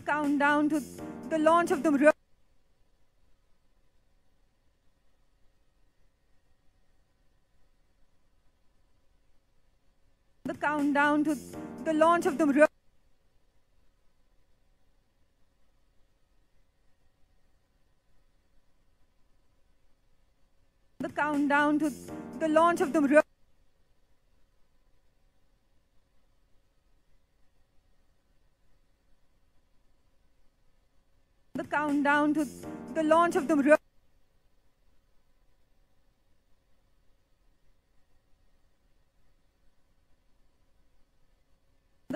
countdown to the launch of the countdown to the launch of the countdown to the launch of the countdown to the launch of the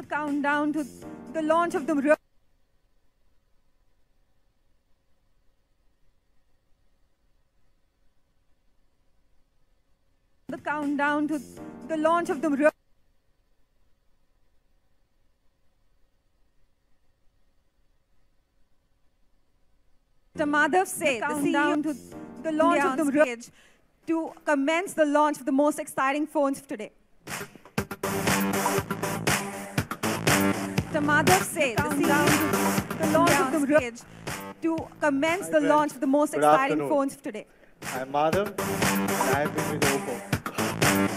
countdown to the launch of the countdown to the launch of the Mr. Madhav said, the countdown to the launch of the stage to commence the launch of the most exciting phones of today. Mr. Madhav said, the countdown to the launch of the stage to commence the launch of the most exciting phones of today. I'm Madhav, and I've been with Oppo.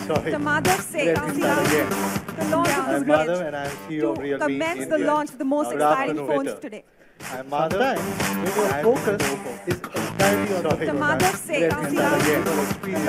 Sorry. Mr. Madhav said, Let me start again. the launch of I'm the Madhav, and I'm CEO of to Realme commence the India. launch of the most Good exciting afternoon, phones waiter. of today. I'm Madhav, when your focus is entirely on the Mr. Madhav said, Let me start again. the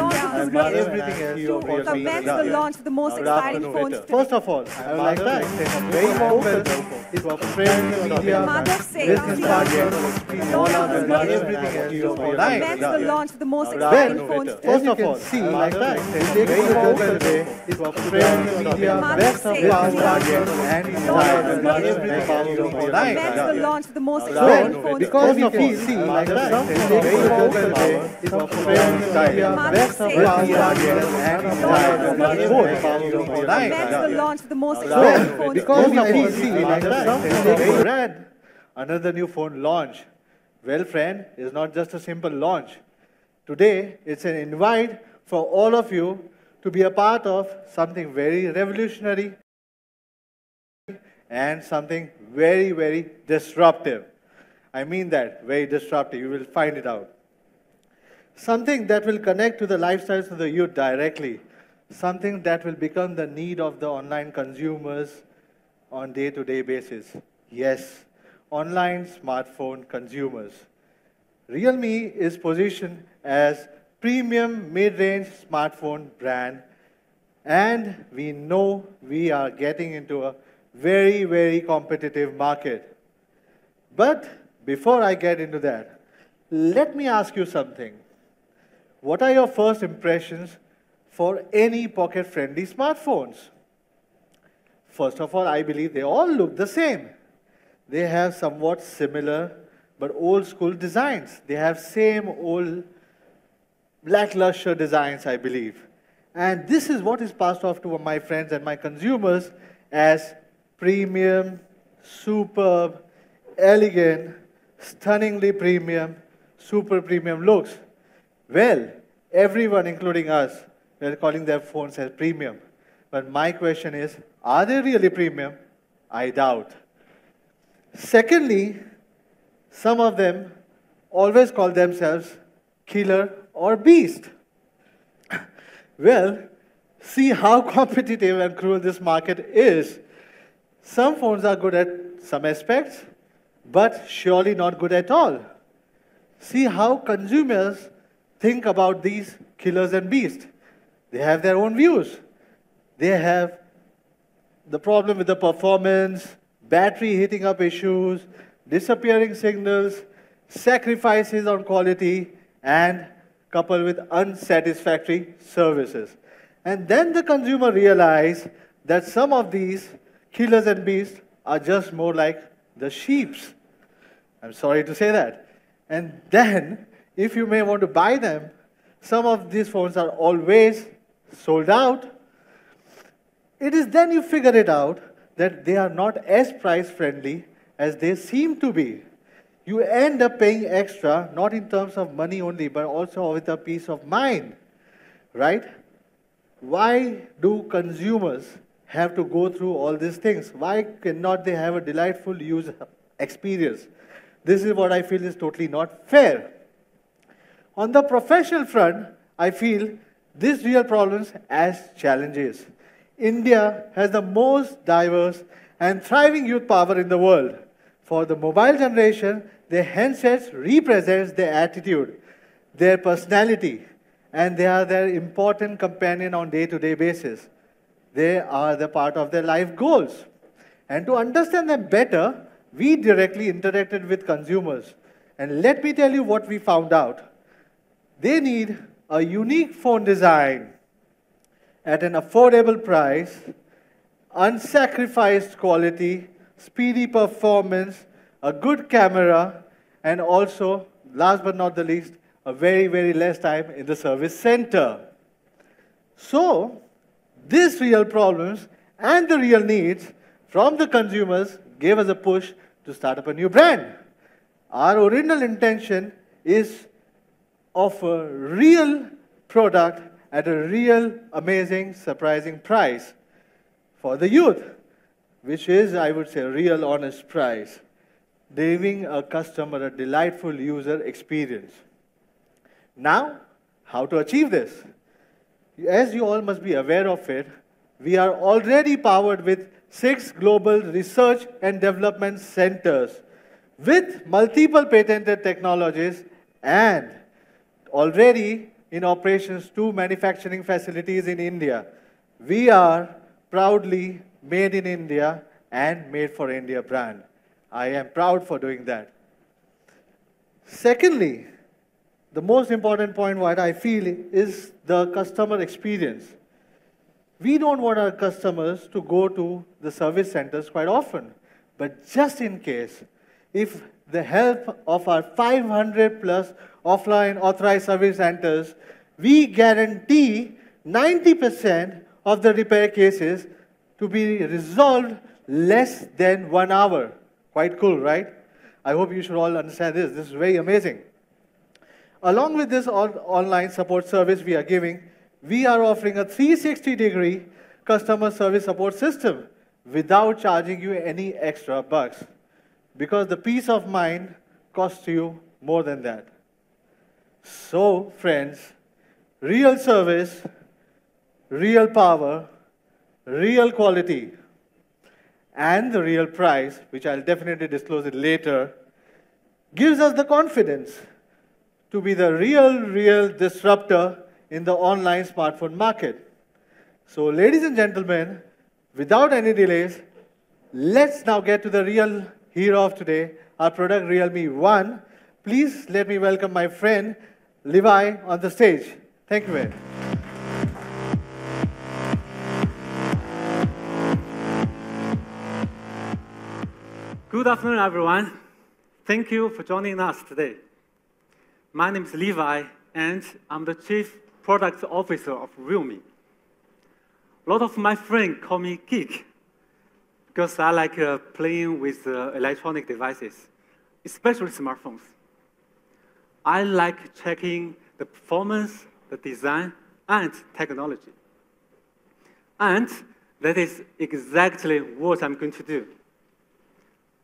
launch of I'm the Madhav, everything else to commence the launch of the most Good exciting afternoon, phones waiter. of today. First of all, I would like to extend a very warm welcome to our friends, media, Madhav said, business partners, and all our the members, everything else you to commence the launch of the most Well, exciting phones of today. first of all, see, like that, very welcome today is our friends, media, best of our partners, and everything else you Commence the launch of the most Well, exciting phones of because today. we can see like that, very welcome today is our friends, media, best of our partners, and Commence the launch of the most exciting Well, phones of because today. we can see like that, very brand, another new phone launch. Well, friend, it's not just a simple launch. Today, it's an invite for all of you to be a part of something very revolutionary and something very, very disruptive. I mean that, very disruptive. You will find it out. Something that will connect to the lifestyles of the youth directly. Something that will become the need of the online consumers on day-to-day basis. Yes, online smartphone consumers. Realme is positioned as premium mid-range smartphone brand, and we know we are getting into a very, very competitive market. But before I get into that, let me ask you something. What are your first impressions for any pocket-friendly smartphones? First of all, I believe they all look the same. They have somewhat similar but old school designs. They have same old lackluster designs, I believe. And this is what is passed off to my friends and my consumers as premium, superb, elegant, stunningly premium, super premium looks. Well, everyone, including us, we are calling their phones as premium. But my question is, are they really premium? I doubt. Secondly, some of them always call themselves killer or beast. Well, see how competitive and cruel this market is. Some phones are good at some aspects, but surely not good at all. See how consumers think about these killers and beasts. They have their own views. They have the problem with the performance, battery heating up issues, disappearing signals, sacrifices on quality, and coupled with unsatisfactory services. And then the consumer realizes that some of these killers and beasts are just more like the sheeps. I'm sorry to say that. And then, if you may want to buy them, some of these phones are always sold out. It is then you figure it out that they are not as price friendly as they seem to be. You end up paying extra, not in terms of money only, but also with a peace of mind, right? Why do consumers have to go through all these things? Why cannot they have a delightful experience. This is what I feel is totally not fair. On the professional front, I feel these real problems as challenges. India has the most diverse and thriving youth power in the world. For the mobile generation, their handsets represents their attitude, their personality, and they are their important companion on day-to-day basis. They are the part of their life goals. And to understand them better, we directly interacted with consumers. And let me tell you what we found out. They need a unique phone design at an affordable price, unsacrificed quality, speedy performance, a good camera, and also, last but not the least, a very, very less time in the service center. So, these real problems and the real needs from the consumers gave us a push to start up a new brand. Our original intention is of a real product at a real, amazing, surprising price for the youth, which is, I would say, a real honest price, giving a customer a delightful user experience. Now, how to achieve this? As you all must be aware of it, we are already powered with 6 global research and development centers with multiple patented technologies and already in operations 2 manufacturing facilities in India. We are proudly made in India and made for India brand. I am proud for doing that. Secondly, the most important point what I feel is the customer experience. We don't want our customers to go to the service centers quite often, but just in case, if the help of our 500 plus offline authorized service centers, we guarantee 90% of the repair cases to be resolved less than 1 hour. Quite cool, right? I hope you should all understand this. This is very amazing. Along with this online support service we are giving, we are offering a 360-degree customer service support system without charging you any extra bucks, because the peace of mind costs you more than that. So, friends, real service, real power, real quality, and the real price, which I'll definitely disclose it later, gives us the confidence to be the real disruptor in the online smartphone market. So, ladies and gentlemen, without any delays, let's now get to the real hero of today, our product Realme 1. Please let me welcome my friend Levi on the stage. Thank you very much. Good afternoon, everyone. Thank you for joining us today. My name is Levi, and I'm the Chief Product Officer of Realme. A lot of my friends call me geek because I like playing with electronic devices, especially smartphones. I like checking the performance, the design, and technology. And that is exactly what I'm going to do.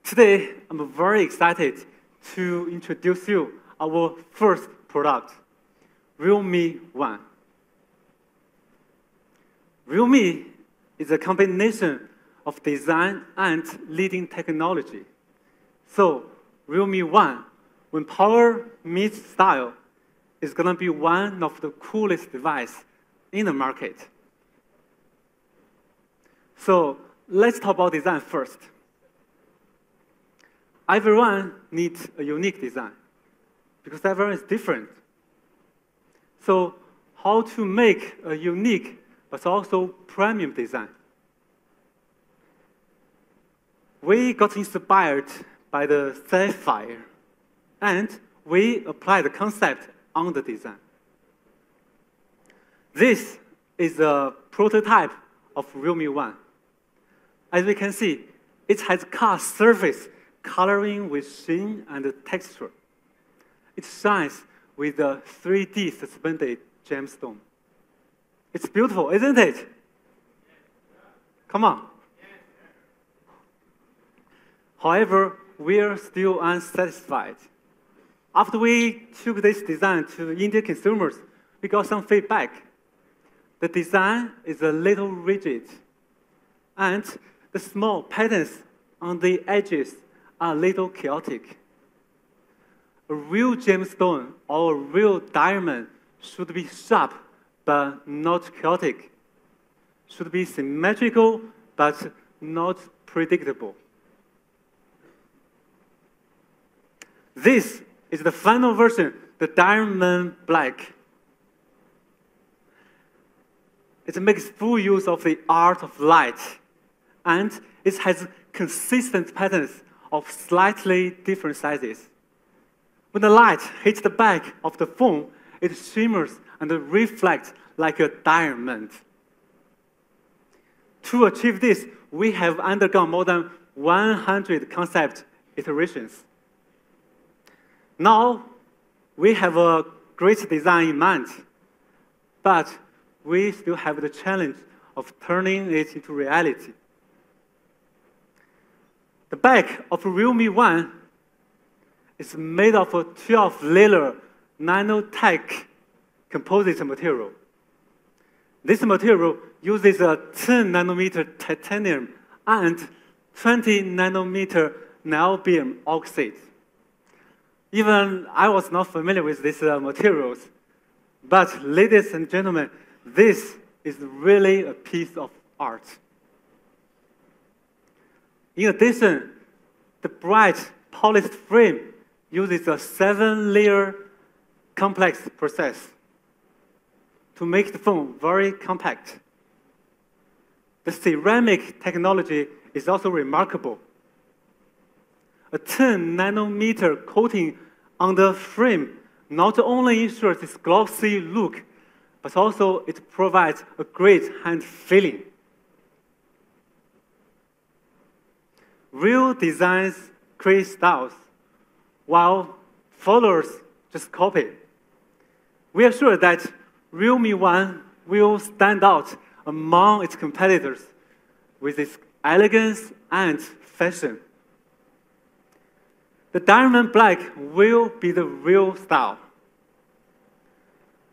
Today, I'm very excited to introduce you our first product, Realme 1. Realme is a combination of design and leading technology. So, Realme 1, when power meets style, is going to be one of the coolest devices in the market. So, let's talk about design first. Everyone needs a unique design because everyone is different. So, how to make a unique but also premium design? We got inspired by the Sapphire, and we applied the concept on the design. This is a prototype of Realme 1. As we can see, it has car surface coloring with sheen and texture. It shines with a 3D suspended gemstone. It's beautiful, isn't it? Come on. However, we're still unsatisfied. After we took this design to Indian consumers, we got some feedback. The design is a little rigid, and the small patterns on the edges are a little chaotic. A real gemstone or a real diamond should be sharp but not chaotic, should be symmetrical but not predictable. This is the final version, the Diamond Black. It makes full use of the art of light, and it has consistent patterns of slightly different sizes. When the light hits the back of the phone, it shimmers and reflects like a diamond. To achieve this, we have undergone more than 100 concept iterations. Now, we have a great design in mind, but we still have the challenge of turning it into reality. The back of Realme 1 is made of a 12-layer nanotech composite material. This material uses a 10-nanometer titanium and 20-nanometer niobium oxide. Even I was not familiar with these materials, but ladies and gentlemen, this is really a piece of art. In addition, the bright polished frame uses a 7-layer complex process to make the phone very compact. The ceramic technology is also remarkable. A 10-nanometer coating on the frame not only ensures its glossy look, but also it provides a great hand feeling. Real designs create styles, while followers just copy. We are sure that Realme 1 will stand out among its competitors with its elegance and fashion. The Diamond Black will be the real style.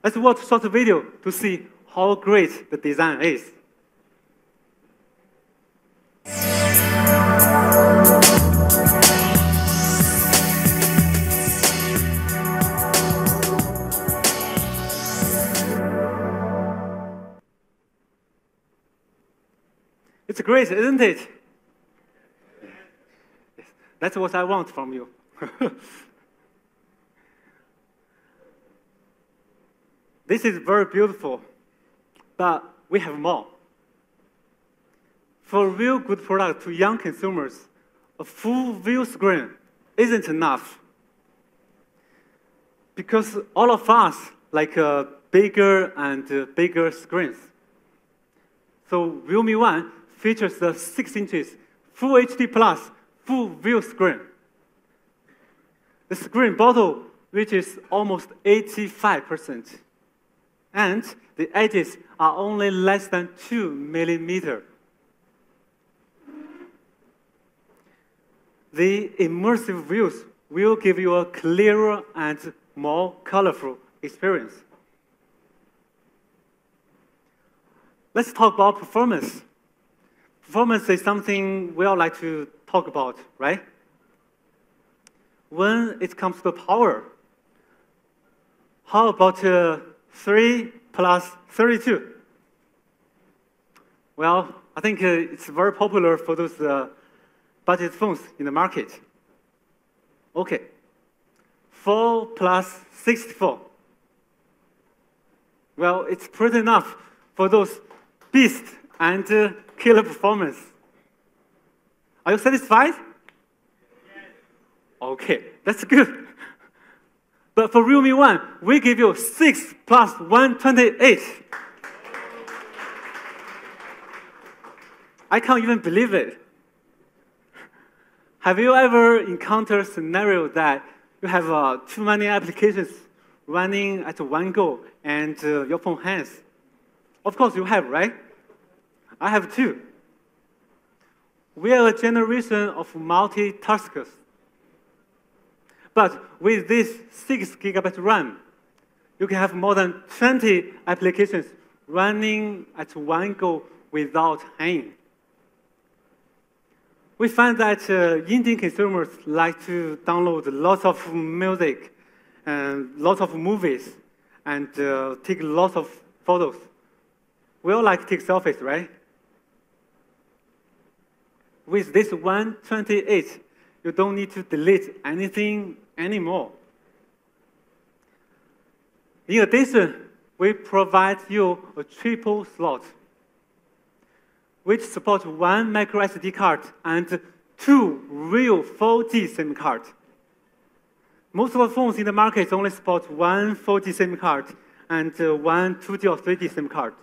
Let's watch a short video to see how great the design is. It's great, isn't it? Yes. That's what I want from you. This is very beautiful, but we have more. For a real good product to young consumers, a full view screen isn't enough. Because all of us like bigger and bigger screens. So Realme 1 features the 6 inches Full HD Plus full view screen. The screen bottle reaches almost 85%. And the edges are only less than 2 millimeters. The immersive views will give you a clearer and more colorful experience. Let's talk about performance. Performance is something we all like to talk about, right? When it comes to power, how about 3 plus 32? Well, I think it's very popular for those budget phones in the market. Okay, 4 plus 64. Well, it's pretty enough for those beast and killer performance. Are you satisfied? Yes. Okay, that's good. But for Realme 1, we give you 6 plus 128. I can't even believe it. Have you ever encountered a scenario that you have too many applications running at one go and your phone hangs? Of course you have, right? I have too. We are a generation of multitaskers, But with this 6 GB RAM, you can have more than 20 applications running at one go without hanging. We find that Indian consumers like to download lots of music and lots of movies and take lots of photos. We all like to take selfies, right? With this 128, you don't need to delete anything anymore. In addition, we provide you a triple slot, which supports 1 micro SD card and 2 real 4G SIM cards. Most of the phones in the market only support 1 4G SIM card and 1 2G or 3G SIM card.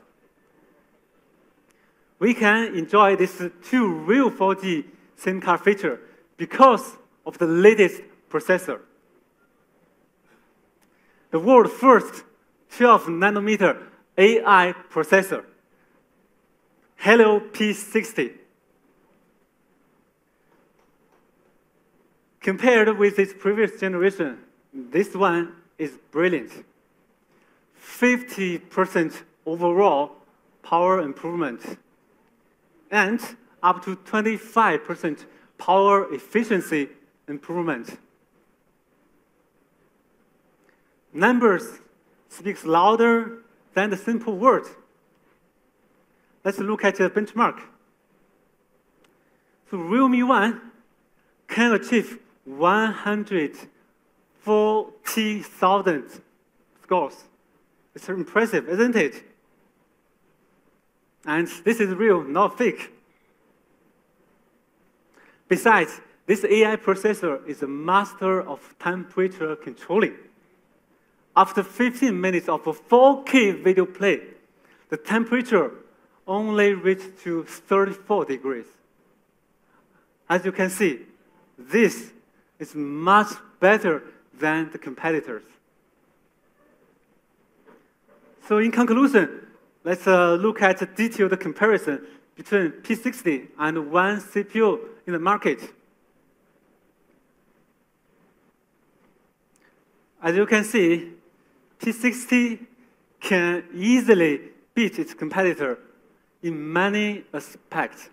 We can enjoy this 2 real 4G SIM card feature because of the latest processor. The world's first 12-nanometer AI processor, Helio P60. Compared with its previous generation, this one is brilliant. 50% overall power improvement and up to 25% power efficiency improvement. Numbers speak louder than the simple words. Let's look at the benchmark. So Realme 1 can achieve 140,000 scores. It's impressive, isn't it? And this is real, not fake. Besides, this AI processor is a master of temperature controlling. After 15 minutes of a 4K video play, the temperature only reached to 34 degrees. As you can see, this is much better than the competitors. So in conclusion, let's look at a detailed comparison between P60 and one CPU in the market. As you can see, P60 can easily beat its competitor in many aspects.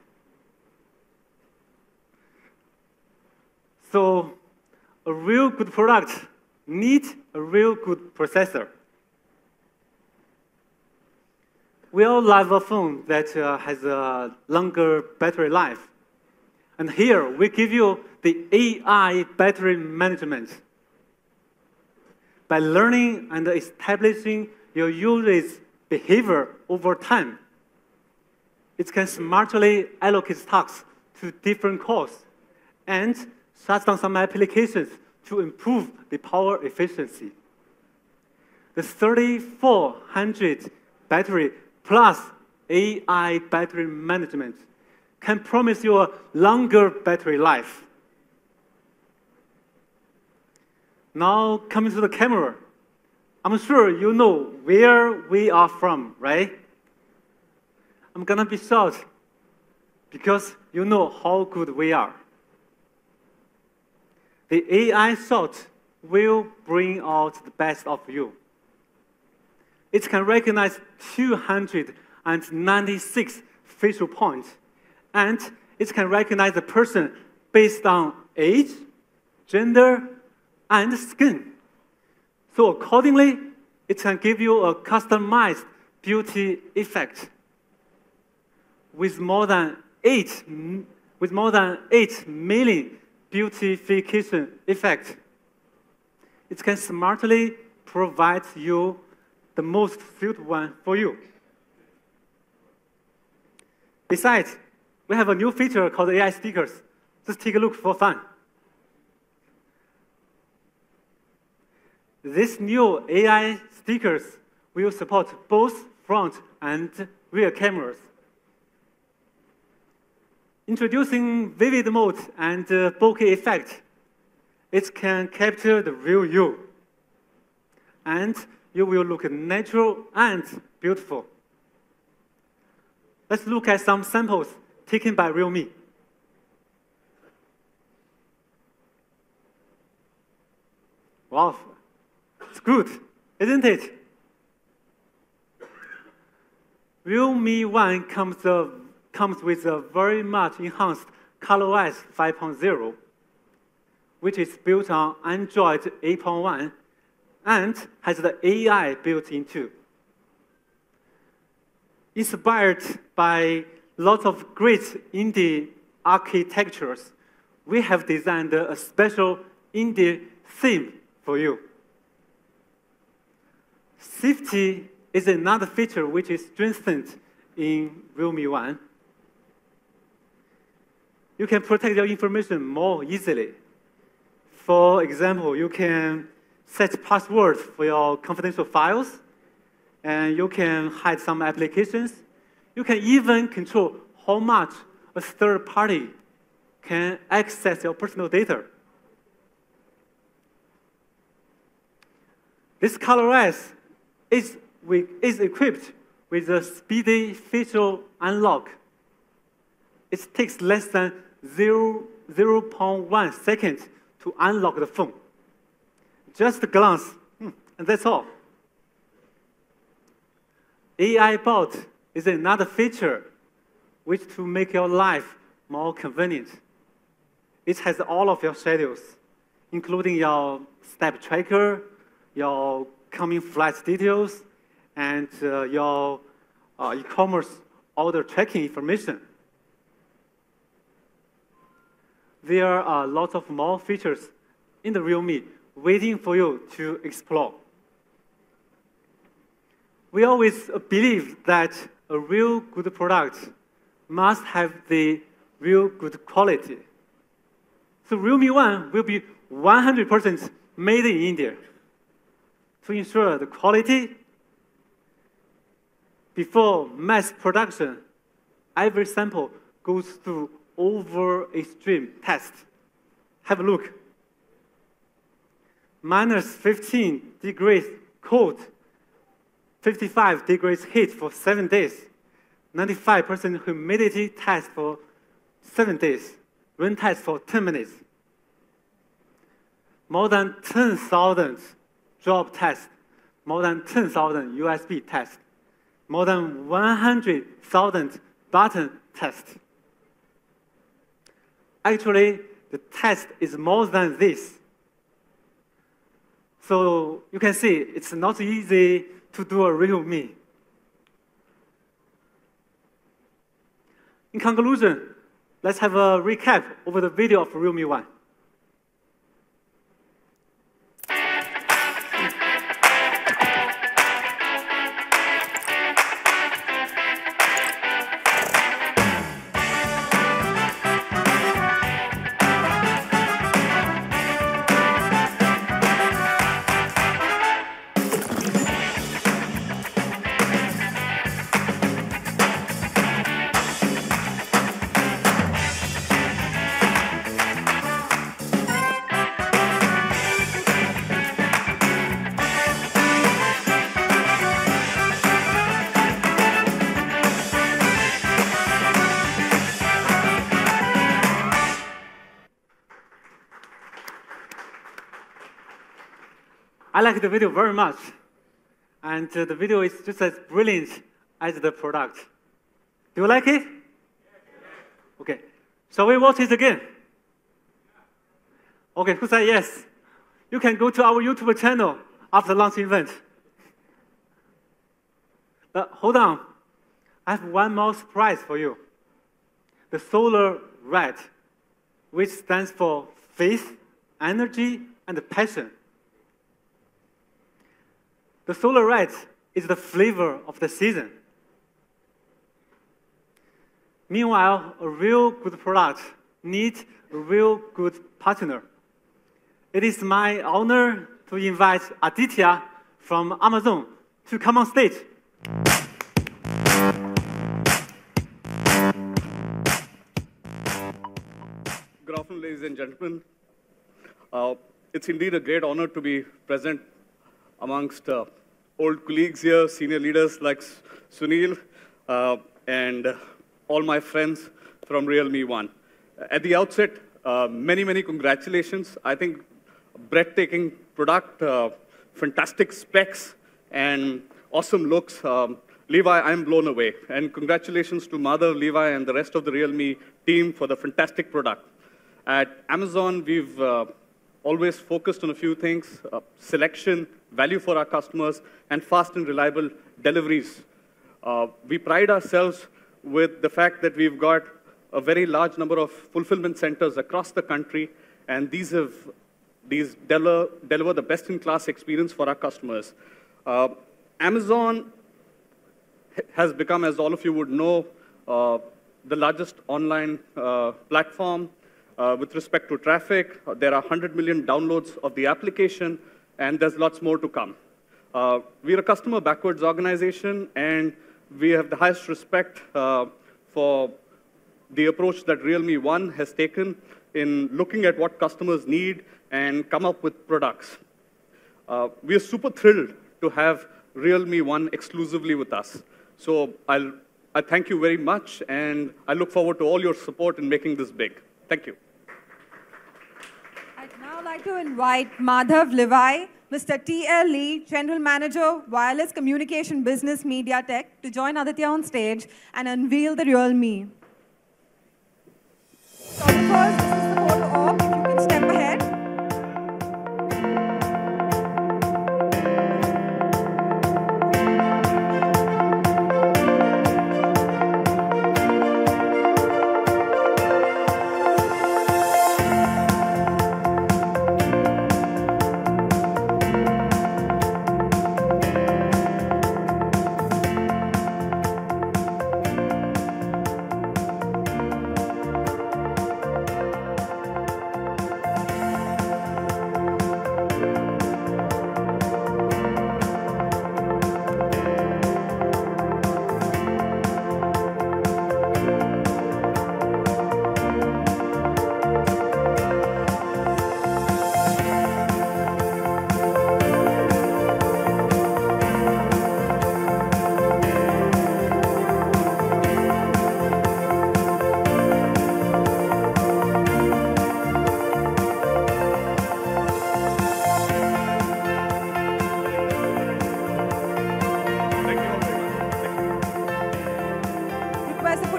So a real good product needs a real good processor. We all love a phone that has a longer battery life. And here, we give you the AI battery management. By learning and establishing your user's behavior over time, it can smartly allocate tasks to different cores and shut down some applications to improve the power efficiency. The 3400 battery plus AI battery management can promise you a longer battery life. Now, coming to the camera, I'm sure you know where we are from, right? I'm gonna be short because you know how good we are. The AI shot will bring out the best of you. It can recognize 296 facial points, and it can recognize the person based on age, gender, and skin. So accordingly, it can give you a customized beauty effect. With more than 8 million beautification effects, it can smartly provide you the most suitable one for you. Besides, we have a new feature called AI stickers. Just take a look for fun. These new AI stickers will support both front and rear cameras. Introducing vivid mode and bokeh effect, it can capture the real you. And you will look natural and beautiful. Let's look at some samples taken by Realme. Wow, it's good, isn't it? Realme One comes with a very much enhanced ColorOS 5.0, which is built on Android 8.1 and has the AI built in too. Inspired by lots of great indie architectures, we have designed a special indie theme for you. Safety is another feature which is strengthened in Realme One. You can protect your information more easily. For example, you can set passwords for your confidential files, and you can hide some applications. You can even control how much a third party can access your personal data. This ColorOS is equipped with a speedy facial unlock. It takes less than 0.1 second to unlock the phone. Just a glance, and that's all. AI bot is another feature which to make your life more convenient. It has all of your schedules, including your step tracker, your coming flight details, and your e-commerce order tracking information. There are lots of more features in the Realme waiting for you to explore. We always believe that a real good product must have the real good quality. So Realme One will be 100% made in India to ensure the quality. Before mass production, every sample goes through over extreme test. Have a look. -15 degrees cold, 55 degrees heat for 7 days, 95% humidity test for 7 days, rain test for 10 minutes. More than 10,000 job tests, more than 10,000 USB tests, more than 100,000 button tests. Actually, the test is more than this. So you can see it's not easy to do a Realme. In conclusion, let's have a recap over the video of Realme One. I like the video very much. And the video is just as brilliant as the product. Do you like it? Okay. Shall we watch it again? Okay, who said yes? You can go to our YouTube channel after the launch event. But hold on. I have one more surprise for you. The Solar Red, which stands for faith, energy, and passion. The Solar Red is the flavor of the season. Meanwhile, a real good product needs a real good partner. It is my honor to invite Aditya from Amazon to come on stage. Good afternoon, ladies and gentlemen. It's indeed a great honor to be present amongst old colleagues here, senior leaders like Sunil, and all my friends from Realme One. At the outset, many, many congratulations. I think breathtaking product, fantastic specs, and awesome looks. Levi, I'm blown away. And congratulations to Madhav, Levi, and the rest of the Realme team for the fantastic product. At Amazon, we've always focused on a few things: selection, value for our customers, and fast and reliable deliveries. We pride ourselves with the fact that we've got a very large number of fulfillment centers across the country, and these deliver the best-in-class experience for our customers. Amazon has become, as all of you would know, the largest online platform with respect to traffic. There are 100 million downloads of the application, and there's lots more to come. We're a customer backwards organization, and we have the highest respect for the approach that Realme One has taken in looking at what customers need and come up with products. We are super thrilled to have Realme One exclusively with us. So I thank you very much, and I look forward to all your support in making this big. Thank you. I'd now like to invite Madhav Levi, Mr. T.L. Lee, General Manager, Wireless Communication Business Media Tech, to join Aditya on stage and unveil the Realme. Photographers, this is the photo op. If you can step ahead.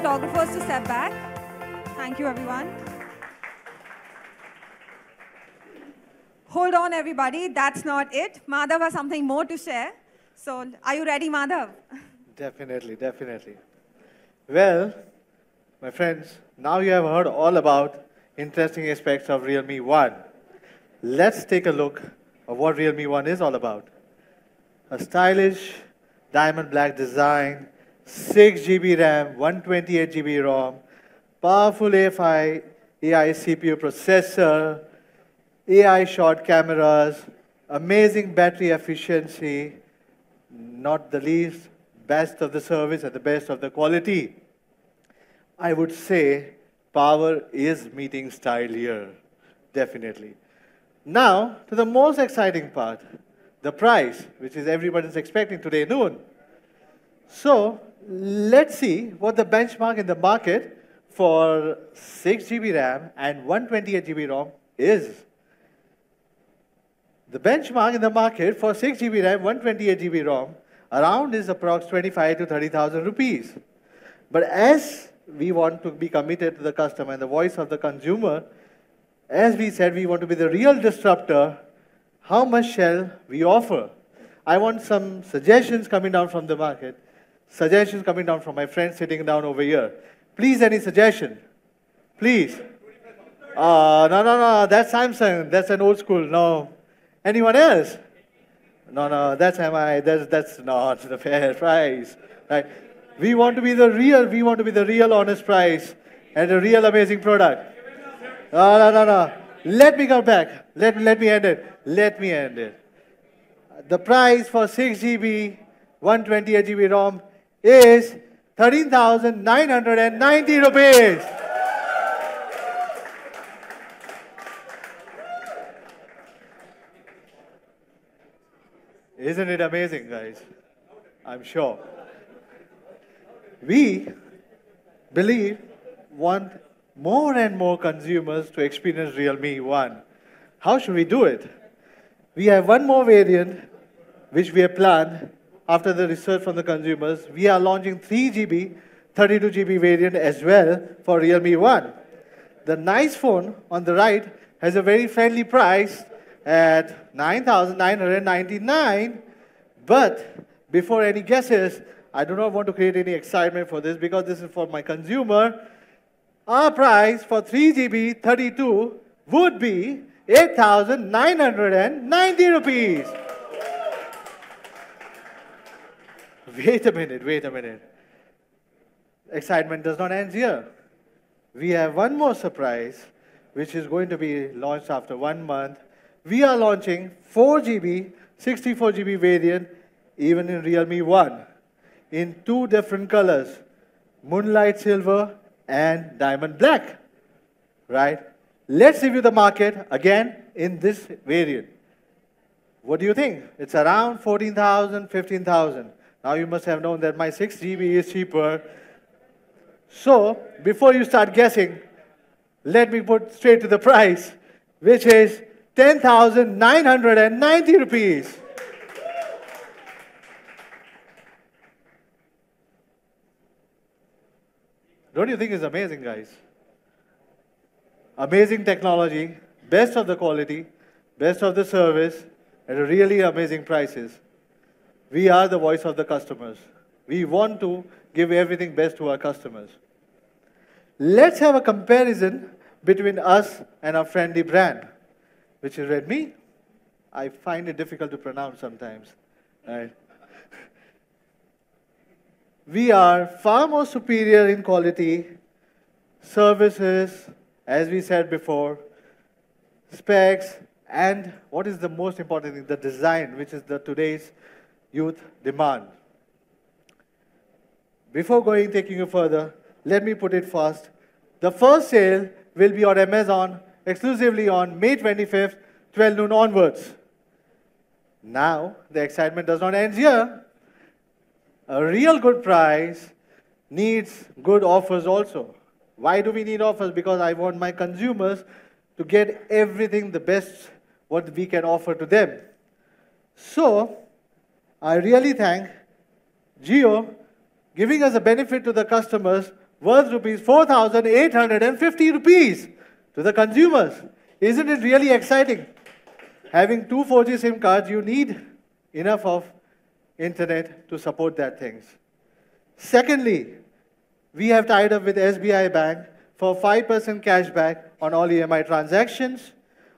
Photographers to step back. Thank you, everyone. Hold on, everybody. That's not it. Madhav has something more to share. So, are you ready, Madhav? Definitely, definitely. Well, my friends, now you have heard all about interesting aspects of Realme One. Let's take a look at what Realme One is all about. A stylish diamond black design, 6 GB RAM, 128 GB ROM, powerful AI CPU processor, AI short cameras, amazing battery efficiency, not the least, best of the service and the best of the quality. I would say power is meeting style here, definitely. Now, to the most exciting part, the price, which is everybody's expecting today noon. So, let's see what the benchmark in the market for 6 GB RAM and 128 GB ROM is. The benchmark in the market for 6 GB RAM, 128 GB ROM around is approx 25 to 30,000 rupees. But as we want to be committed to the customer and the voice of the consumer, as we said, we want to be the real disruptor. How much shall we offer? I want some suggestions coming down from the market. Suggestions coming down from my friends sitting down over here. Please, any suggestion? Please. No, that's Samsung. That's an old school. No. Anyone else? No, that's MI. That's not the fair price. Right? We want to be the real honest price and a real amazing product. No. Let me come back. Let me end it. The price for 6 GB, 128 GB ROM is 13,990 rupees. Isn't it amazing, guys? I'm sure. We want more and more consumers to experience Realme One. How should we do it? We have one more variant which we have planned after the research from the consumers. We are launching 3GB, 32GB variant as well for Realme One. The nice phone on the right has a very friendly price at 9,999. But before any guesses, I do not want to create any excitement for this because this is for my consumer. Our price for 3GB 32 would be 8,990 rupees. Wait a minute. Excitement does not end here. We have one more surprise, which is going to be launched after 1 month. We are launching 4GB, 64GB variant, even in Realme One, in 2 different colors, Moonlight Silver and Diamond Black, right? Let's review the market again in this variant. What do you think? It's around 14,000, 15,000. Now you must have known that my 6GB is cheaper. So, before you start guessing, let me put straight to the price, which is 10,990 rupees. Don't you think it's amazing, guys? Amazing technology, best of the quality, best of the service, at really amazing prices. We are the voice of the customers. We want to give everything best to our customers. Let's have a comparison between us and our friendly brand, which is Redmi. I find it difficult to pronounce sometimes. Right? We are far more superior in quality, services, as we said before, specs, and what is the most important thing, the design, which is the today's youth demand. Before taking you further, let me put it fast. The first sale will be on Amazon exclusively on May 25th, 12 noon onwards. Now, the excitement does not end here. A real good price needs good offers also. Why do we need offers? Because I want my consumers to get everything the best what we can offer to them. So, I really thank Jio giving us a benefit to the customers worth rupees 4,850 rupees to the consumers. Isn't it really exciting? Having 2 4G SIM cards, you need enough of internet to support that things. Secondly, we have tied up with SBI Bank for 5% cashback on all EMI transactions,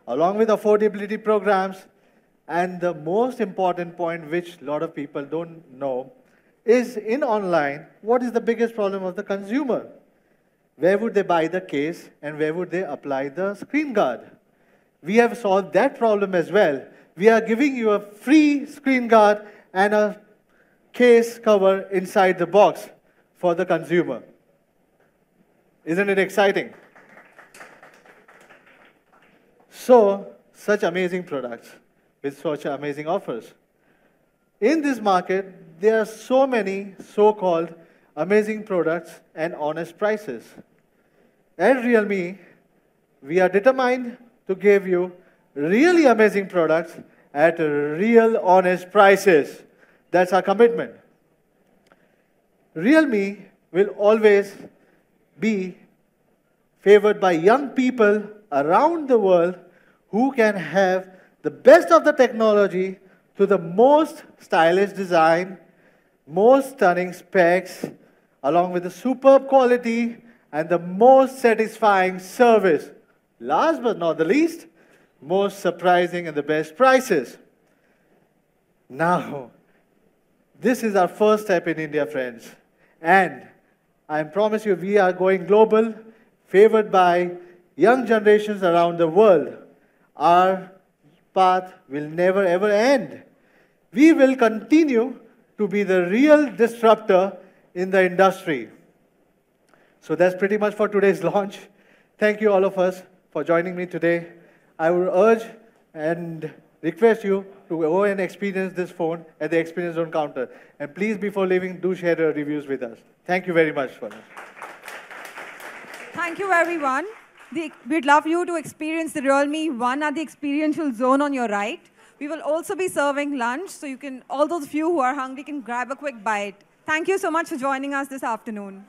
along with affordability programs. And the most important point, which a lot of people don't know, is in online, what is the biggest problem of the consumer? Where would they buy the case and where would they apply the screen guard? We have solved that problem as well. We are giving you a free screen guard and a case cover inside the box for the consumer. Isn't it exciting? So, such amazing products with such amazing offers. In this market, there are so many so-called amazing products and honest prices. At Realme, we are determined to give you really amazing products at real honest prices. That's our commitment. Realme will always be favored by young people around the world who can have the best of the technology to the most stylish design, most stunning specs, along with the superb quality and the most satisfying service. Last but not the least, most surprising and the best prices. Now, this is our first step in India, friends. And I promise you, we are going global, favored by young generations around the world. Our path will never ever end. We will continue to be the real disruptor in the industry. So that's pretty much for today's launch. Thank you all of us for joining me today. I would urge and request you to go and experience this phone at the Experience Zone counter. And please, before leaving, do share your reviews with us. Thank you very much for this. Thank you, everyone. We'd love you to experience the Realme One at the Experiential Zone on your right. We will also be serving lunch, so all those of you who are hungry can grab a quick bite. Thank you so much for joining us this afternoon.